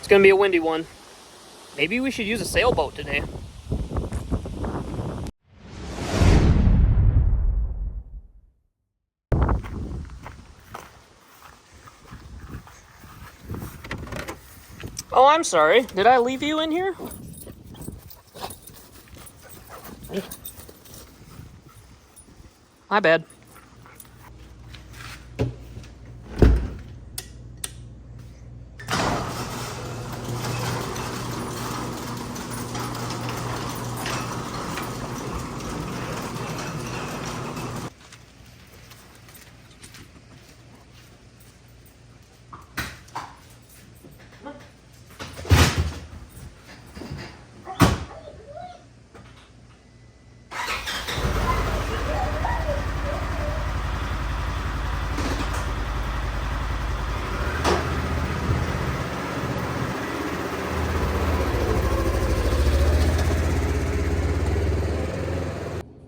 It's gonna be a windy one. Maybe we should use a sailboat today. Oh, I'm sorry. Did I leave you in here? My bad.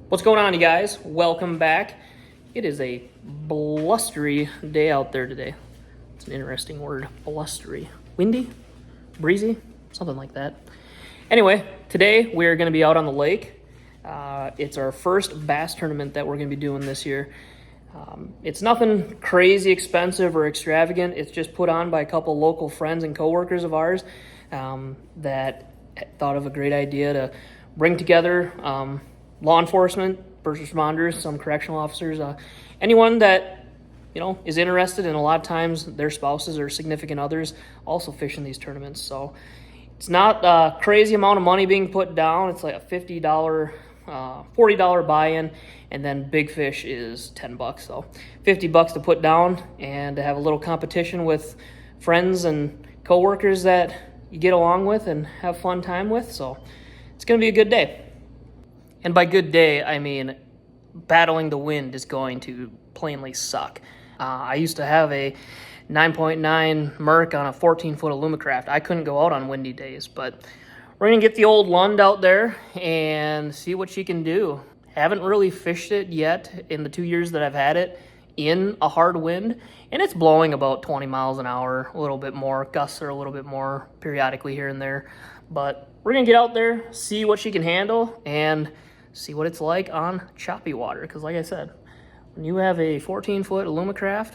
What's going on, you guys? Welcome back. It is a blustery day out there today. It's an interesting word, blustery. Windy? Breezy? Something like that. Anyway, today we're going to be out on the lake. It's our first bass tournament that we're going to be doing this year. It's nothing crazy expensive or extravagant. It's just put on by a couple local friends and coworkers of ours that thought of a great idea to bring together law enforcement, first responders, some correctional officers, anyone that is interested, and a lot of times their spouses or significant others also fish in these tournaments. So it's not a crazy amount of money being put down. It's like a $50, $40 buy-in, and then big fish is $10. So $50 to put down and to have a little competition with friends and coworkers that you get along with and have fun time with. So it's going to be a good day. And by good day, I mean battling the wind is going to plainly suck. I used to have a 9.9 Merc on a 14-foot Alumacraft. I couldn't go out on windy days, but we're going to get the old Lund out there and see what she can do. Haven't really fished it yet in the 2 years that I've had it in a hard wind, and it's blowing about 20 miles an hour, a little bit more. Gusts are a little bit more periodically here and there. But we're going to get out there, see what she can handle, and see what it's like on choppy water. Because like I said, when you have a 14-foot Alumacraft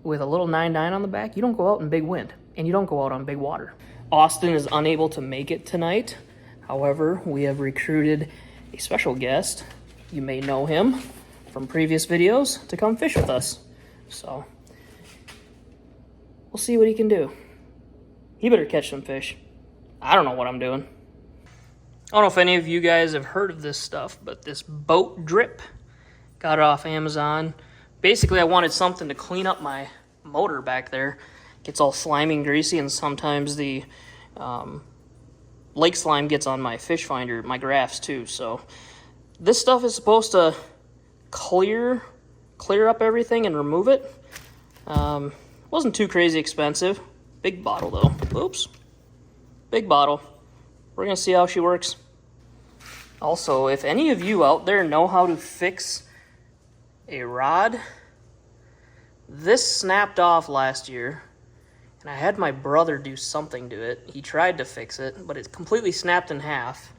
with a little 9.9 on the back, you don't go out in big wind, and you don't go out on big water. Austin is unable to make it tonight. However, we have recruited a special guest. You may know him from previous videos to come fish with us. So we'll see what he can do. He better catch some fish. I don't know what I'm doing. I don't know if any of you guys have heard of this stuff, but this boat drip, got it off Amazon. Basically, I wanted something to clean up my motor back there. Gets all slimy and greasy, and sometimes the lake slime gets on my fish finder, my graphs too. So this stuff is supposed to clear up everything and remove it. Wasn't too crazy expensive. Big bottle though. Oops. Big bottle. We're going to see how she works. Also, if any of you out there know how to fix a rod, this snapped off last year, and I had my brother do something to it. He tried to fix it, but it completely snapped in half.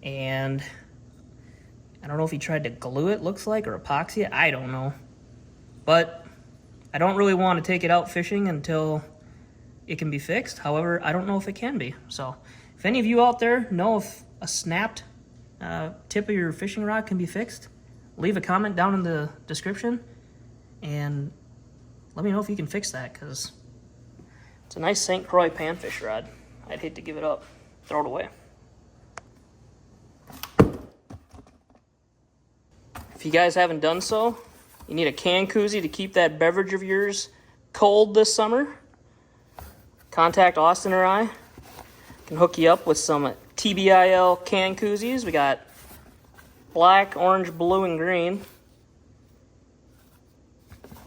And I don't know if he tried to glue it, looks like, or epoxy it. I don't know. But I don't really want to take it out fishing until it can be fixed. However, I don't know if it can be. So if any of you out there know if a snapped tip of your fishing rod can be fixed, leave a comment down in the description and let me know if you can fix that, because it's a nice St. Croix panfish rod. I'd hate to give it up, throw it away. If you guys haven't done so, you need a can koozie to keep that beverage of yours cold this summer. Contact Austin or I. Can hook you up with some TBIL can koozies. We got black, orange, blue, and green.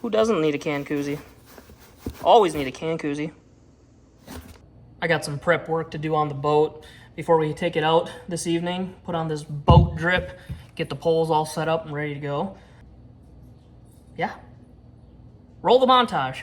Who doesn't need a can koozie? Always need a can koozie. I got some prep work to do on the boat before we take it out this evening. Put on this boat drip, get the poles all set up and ready to go. Yeah. Roll the montage.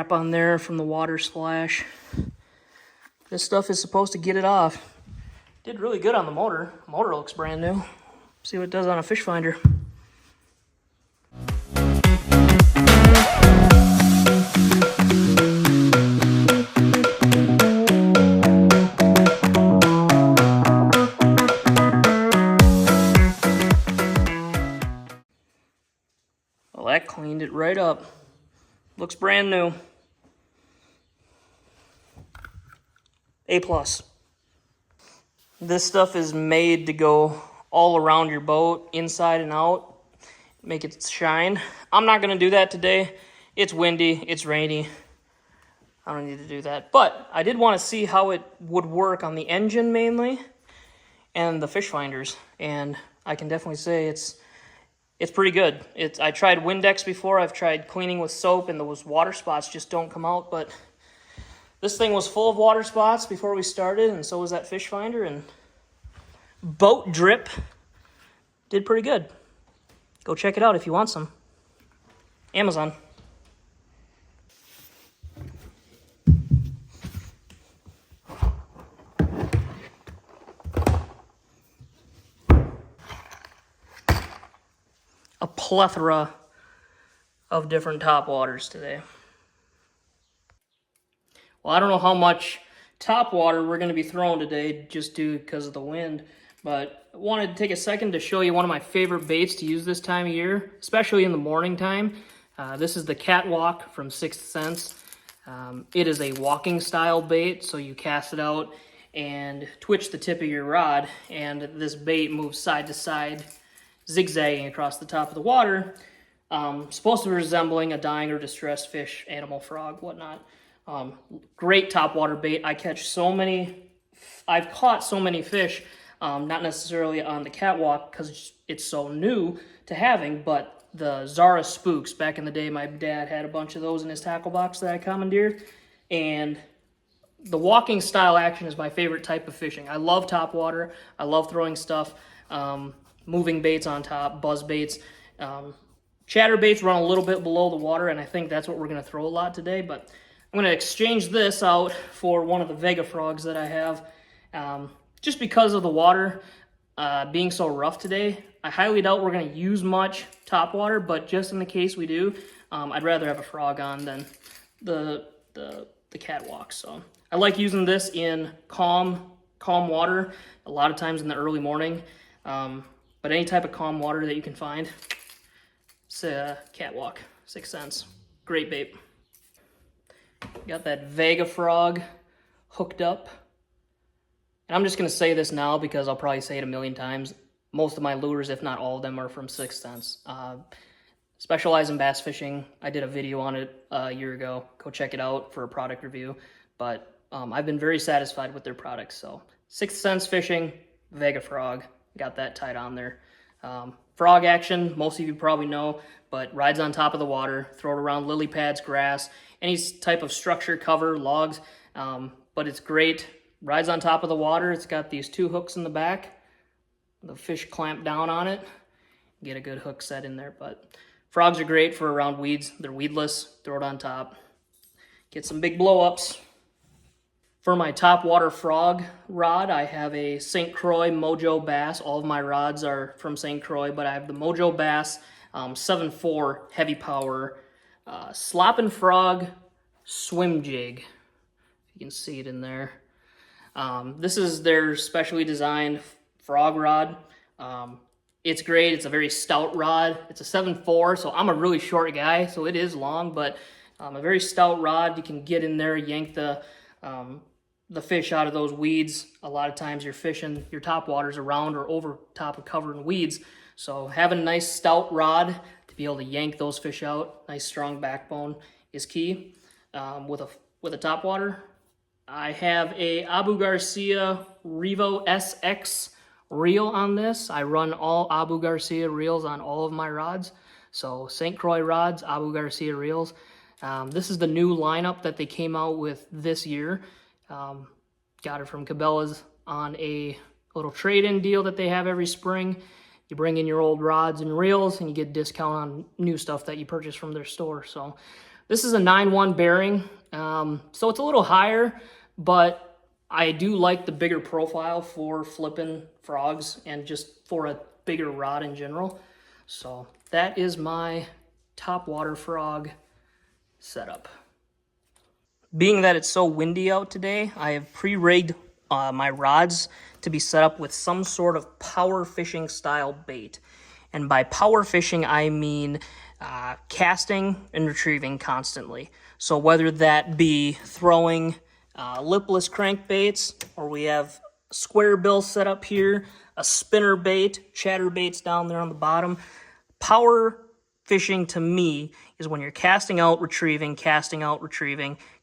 crap on there from the water splash. This stuff is supposed to get it off. Did really good on the motor. Motor looks brand new. See what it does on a fish finder. Well, that cleaned it right up. Looks brand new. A+. This stuff is made to go all around your boat, inside and out, make it shine. I'm not gonna do that today. It's windy, it's rainy. I don't need to do that. But I did want to see how it would work on the engine mainly and the fish finders. And I can definitely say it's pretty good. I tried Windex before. I've tried cleaning with soap, and those water spots just don't come out. But this thing was full of water spots before we started, and so was that fish finder. And boat drip did pretty good. Go check it out if you want some. Amazon. A plethora of different top waters today. Well, I don't know how much top water we're going to be throwing today just because of the wind, but I wanted to take a second to show you one of my favorite baits to use this time of year, especially in the morning time. This is the Catwalk from Sixth Sense. It is a walking style bait, so you cast it out and twitch the tip of your rod, and this bait moves side to side, zigzagging across the top of the water, supposed to be resembling a dying or distressed fish, animal, frog, whatnot. Great topwater bait. I've caught so many fish, not necessarily on the Catwalk because it's so new to having, but the Zara Spooks, back in the day, my dad had a bunch of those in his tackle box that I commandeered, and the walking style action is my favorite type of fishing. I love topwater. I love throwing stuff, moving baits on top, buzz baits. Chatter baits run a little bit below the water, and I think that's what we're going to throw a lot today, but I'm going to exchange this out for one of the Vega frogs that I have. Just because of the water being so rough today, I highly doubt we're going to use much top water, but just in the case we do, I'd rather have a frog on than the Catwalk. So I like using this in calm water, a lot of times in the early morning. But any type of calm water that you can find, it's a Catwalk, 6 cents. Great bait. Got that Vega frog hooked up. And I'm just going to say this now because I'll probably say it a million times. Most of my lures, if not all of them, are from Sixth Sense. Specialize in bass fishing. I did a video on it a year ago. Go check it out for a product review. But I've been very satisfied with their products. So Sixth Sense Fishing, Vega frog. Got that tied on there. Frog action, most of you probably know, but rides on top of the water, throw it around lily pads, grass, any type of structure, cover, logs, but it's great. Rides on top of the water. It's got these 2 hooks in the back. The fish clamp down on it. Get a good hook set in there, but frogs are great for around weeds. They're weedless. Throw it on top. Get some big blow-ups. For my top water frog rod, I have a St. Croix Mojo Bass. All of my rods are from St. Croix, but I have the Mojo Bass 7.4 heavy power Sloppin' Frog swim jig. If you can see it in there. This is their specially designed frog rod. It's great. It's a very stout rod. It's a 7.4, so I'm a really short guy, so it is long, but a very stout rod. You can get in there, yank the fish out of those weeds. A lot of times you're fishing your top waters around or over top of covering weeds. So having a nice stout rod to be able to yank those fish out, nice strong backbone, is key. With a top water, I have a Abu Garcia Revo SX reel on this. I run all Abu Garcia reels on all of my rods. So St. Croix rods, Abu Garcia reels. This is the new lineup that they came out with this year. Got it from Cabela's on a little trade-in deal that they have every spring. You bring in your old rods and reels and you get a discount on new stuff that you purchase from their store. So This is a 9-1 bearing, so it's a little higher, but I do like the bigger profile for flipping frogs and just for a bigger rod in general. So that is my top water frog setup. Being that it's so windy out today, I have pre-rigged my rods to be set up with some sort of power fishing style bait. And by power fishing, I mean casting and retrieving constantly. So whether that be throwing lipless crankbaits, or we have square bill set up here, a spinner bait, chatter baits down there on the bottom. Power fishing to me is when you're casting out, retrieving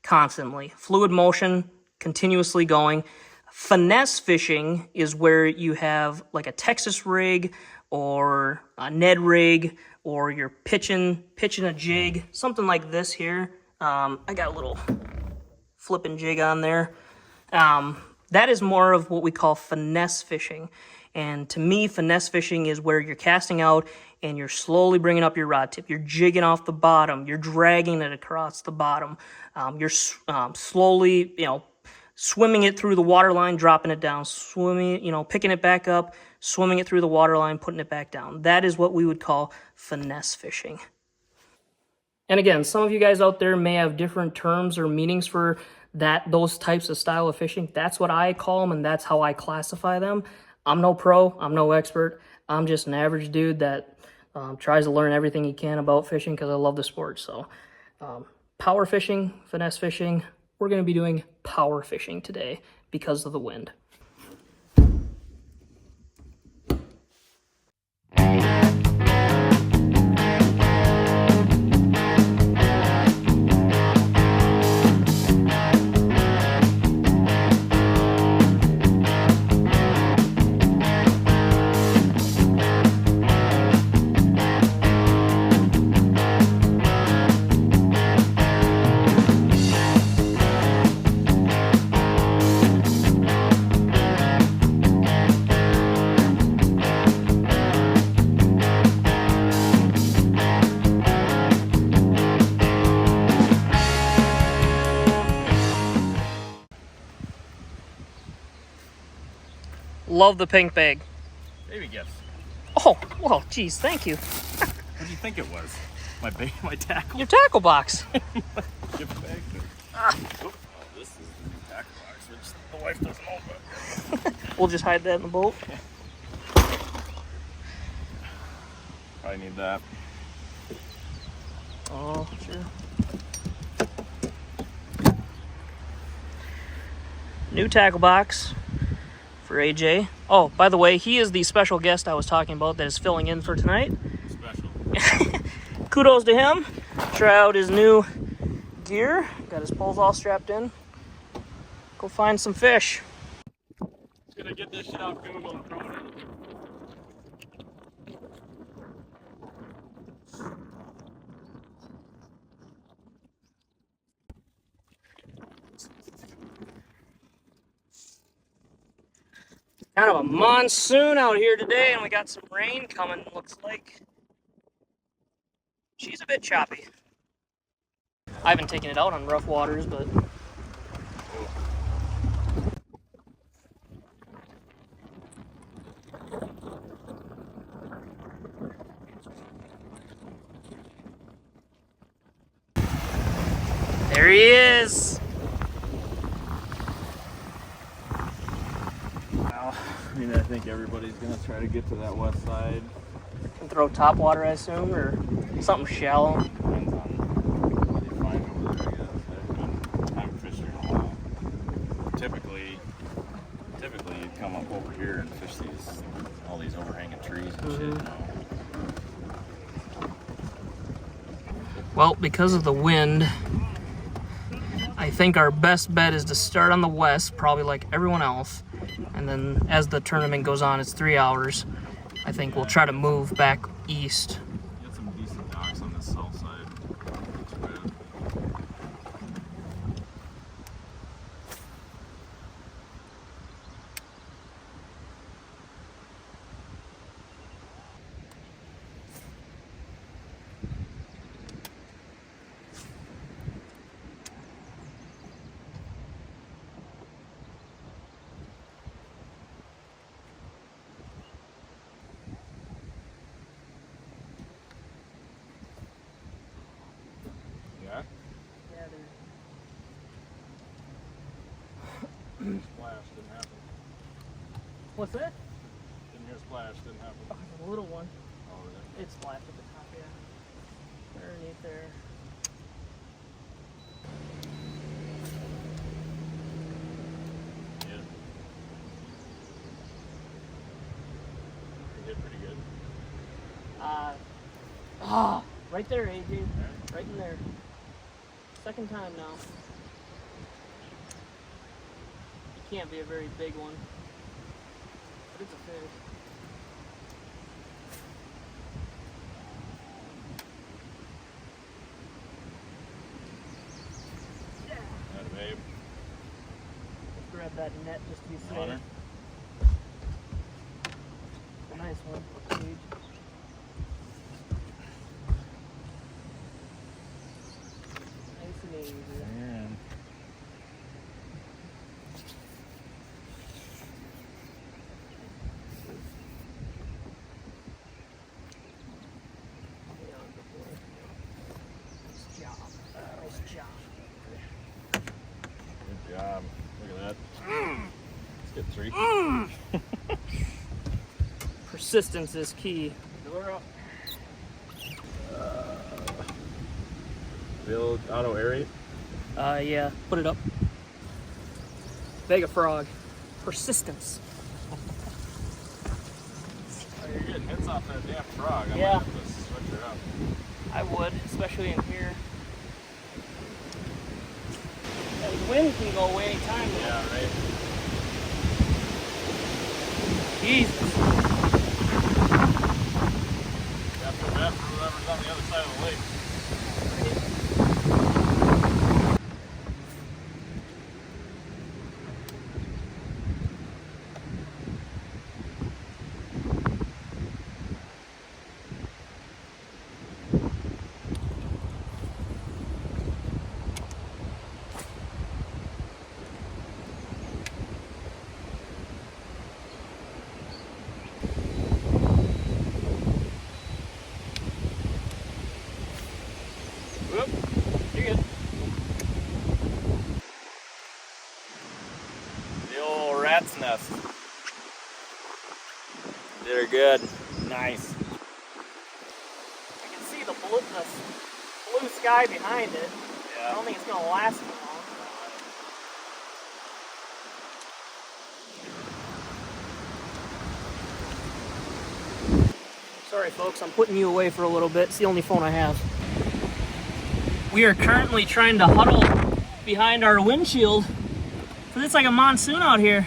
constantly. Fluid motion, continuously going. Finesse fishing is where you have like a Texas rig or a Ned rig, or you're pitching a jig, something like this here. I got a little flipping jig on there. That is more of what we call finesse fishing. And to me, finesse fishing is where you're casting out and you're slowly bringing up your rod tip. You're jigging off the bottom. You're dragging it across the bottom. You're slowly, swimming it through the water line, dropping it down, swimming, picking it back up, swimming it through the water line, putting it back down. That is what we would call finesse fishing. And again, some of you guys out there may have different terms or meanings for those types of style of fishing. That's what I call them, and that's how I classify them. I'm no pro, I'm no expert. I'm just an average dude that tries to learn everything he can about fishing because I love the sport. So power fishing, finesse fishing, we're going to be doing power fishing today because of the wind. Love the pink bag. Baby gifts. Oh, well, geez, thank you. What do you think it was? My tackle? Your tackle box. Gift bag? Oh, this is the new tackle box, which the wife doesn't know about. We'll just hide that in the boat. Probably need that. Oh, sure. New tackle box for AJ. Oh, by the way, he is the special guest I was talking about that is filling in for tonight. Special. Kudos to him. Try out his new gear. Got his poles all strapped in. Go find some fish. Just gonna get this shit off Google and throw it in. Kind of a monsoon out here today, and we got some rain coming, looks like. She's a bit choppy. I haven't taken it out on rough waters, but... There he is! Well, I think everybody's gonna try to get to that west side. And throw top water, I assume, or something shallow. Depends on what you find over there, I guess. I'm fishing a lot. Typically you'd come up over here and fish all these overhanging trees and shit, Well, because of the wind, I think our best bet is to start on the west, probably like everyone else. And then as the tournament goes on, it's 3 hours. I think we'll try to move back east. Get some decent docks on the south side. What's that? Didn't hear a splash, didn't happen. Oh, the little one. Oh, really? It splashed at the top, yeah. Underneath there. Yeah. You hit pretty good. Right there, AJ. Right in there. Second time now. It can't be a very big one, but it's a fish. That babe. Let's grab that net just to be safe. Hunter. A nice one. Huge. Nice and easy. Man. Nice job. Nice job. Good job. Look at that. Let's get 3. Persistence is key. Door up. Build auto aerate. Yeah, put it up. Vega frog. Persistence. Oh, you're getting hits off that damn frog. I Yeah. might have to switch her up. I would, especially in here. The wind can go away anytime. Though. Yeah, right. Jesus. You have to bet for whoever's on the other side of the lake. Whoop. You're good. The old rat's nest. Did her good. Nice. I can see the blue sky behind it. I Yeah. don't think it's going to last too long. Sorry folks, I'm putting you away for a little bit. It's the only phone I have. We are currently trying to huddle behind our windshield because it's like a monsoon out here.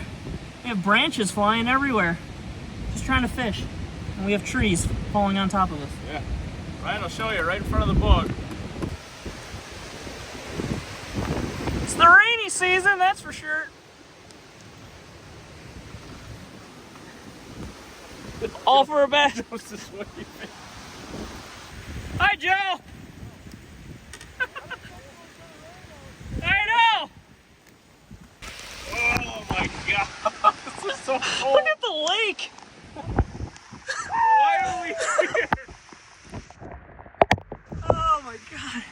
We have branches flying everywhere. Just trying to fish. And we have trees falling on top of us. Yeah. Ryan will show you right in front of the boat. It's the rainy season, that's for sure. All for a bet. Hi, Joe. I know. Oh my god. This is so cold. Look at the lake. Why are we here? Oh my god.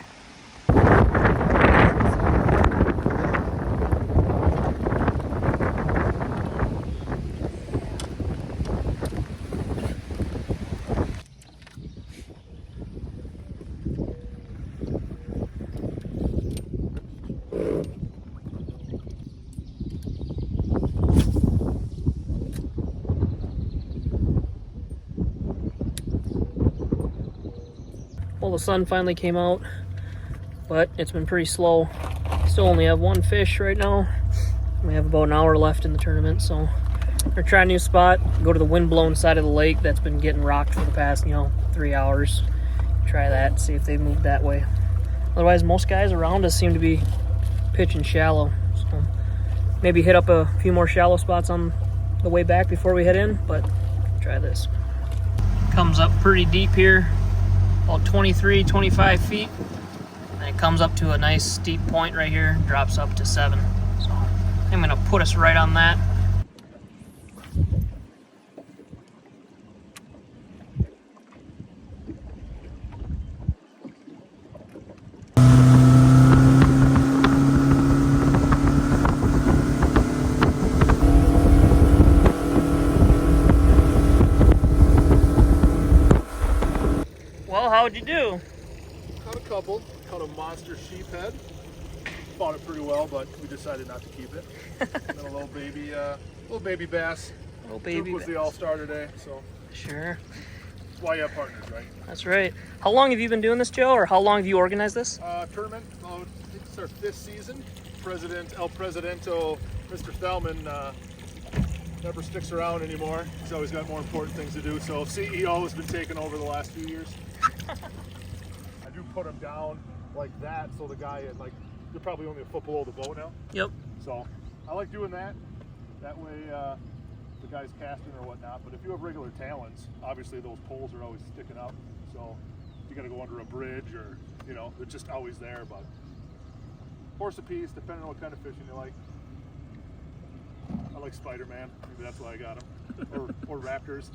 Well, the sun finally came out, but it's been pretty slow. Still only have one fish right now. We have about an hour left in the tournament, so we're gonna try a new spot, go to the wind-blown side of the lake that's been getting rocked for the past, 3 hours. Try that, see if they move that way. Otherwise, most guys around us seem to be pitching shallow, so maybe hit up a few more shallow spots on the way back before we head in, but try this. Comes up pretty deep here. About 23, 25 feet. And it comes up to a nice steep point right here, drops up to 7. So I'm gonna put us right on that. how'd you do? Caught a couple. Caught a monster sheephead. Fought it pretty well, but we decided not to keep it. And then a little baby bass. Little baby Duke was the bass. all-star today, so Sure. that's why you have partners, right? That's right. How long have you been doing this, Joe, or how long have you organized this? Tournament. I think it's our 5th season. El Presidento, Mr. Thelman, never sticks around anymore. He's always got more important things to do. So CEO has been taking over the last few years. I do put him down like that, so the guy had like, they're probably only a foot below the boat now. Yep. So I like doing that. That way the guy's casting or whatnot. But if you have regular talons, obviously those poles are always sticking up. So you got to go under a bridge or, you know, they're just always there. But horse a piece, depending on what kind of fishing you like. I like Spider-Man. Maybe that's why I got him. Or Raptors.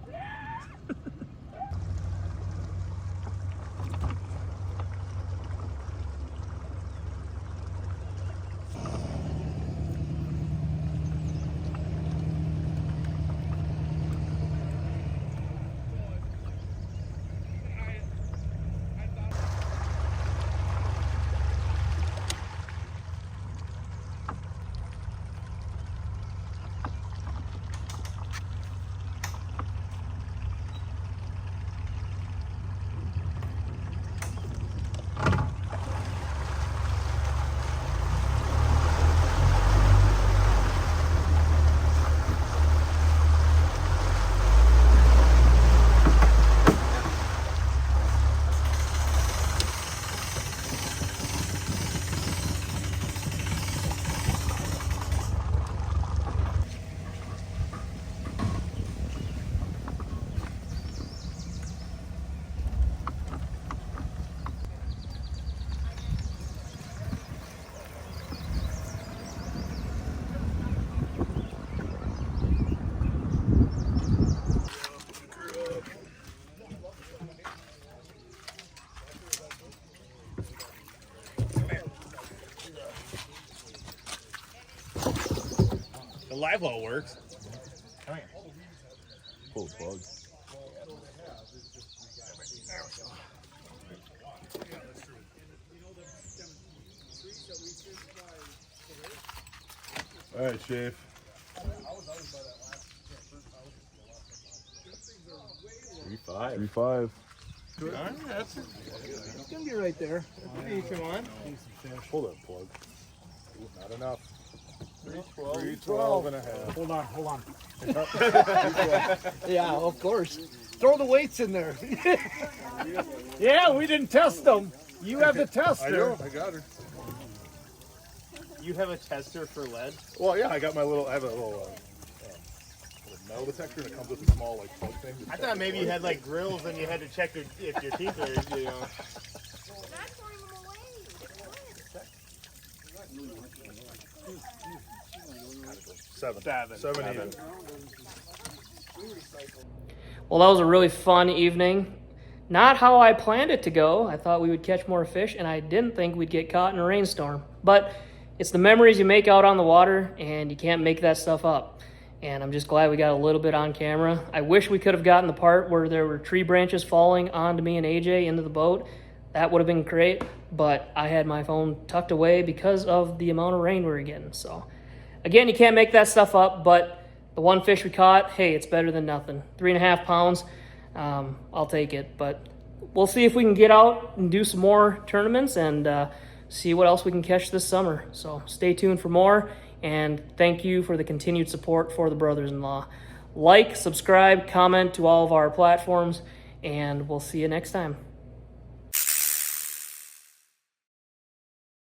The live well works. Come here. Pull the plug. All right, Shave. 3.5. 3.5. It's gonna be right there. Come on. Pull that plug. Not enough. 312 and a half. Hold on. Yeah, of course. Throw the weights in there. Yeah, we didn't test them. You have the tester. I know. I got her. You have a tester for lead? Well, yeah, I have a little metal detector, and it comes with a small like plug thing. I thought maybe you had like grills and you had to check if your teeth are, you know. Seven even. Well, that was a really fun evening. Not how I planned it to go. I thought we would catch more fish, and I didn't think we'd get caught in a rainstorm. But it's the memories you make out on the water, and you can't make that stuff up. And I'm just glad we got a little bit on camera. I wish we could have gotten the part where there were tree branches falling onto me and AJ into the boat. That would have been great, but I had my phone tucked away because of the amount of rain we were getting. So, again, you can't make that stuff up, but the one fish we caught, hey, it's better than nothing. 3.5 pounds, I'll take it. But we'll see if we can get out and do some more tournaments and see what else we can catch this summer. So stay tuned for more, and thank you for the continued support for the brothers-in-law. Like, subscribe, comment to all of our platforms, and we'll see you next time.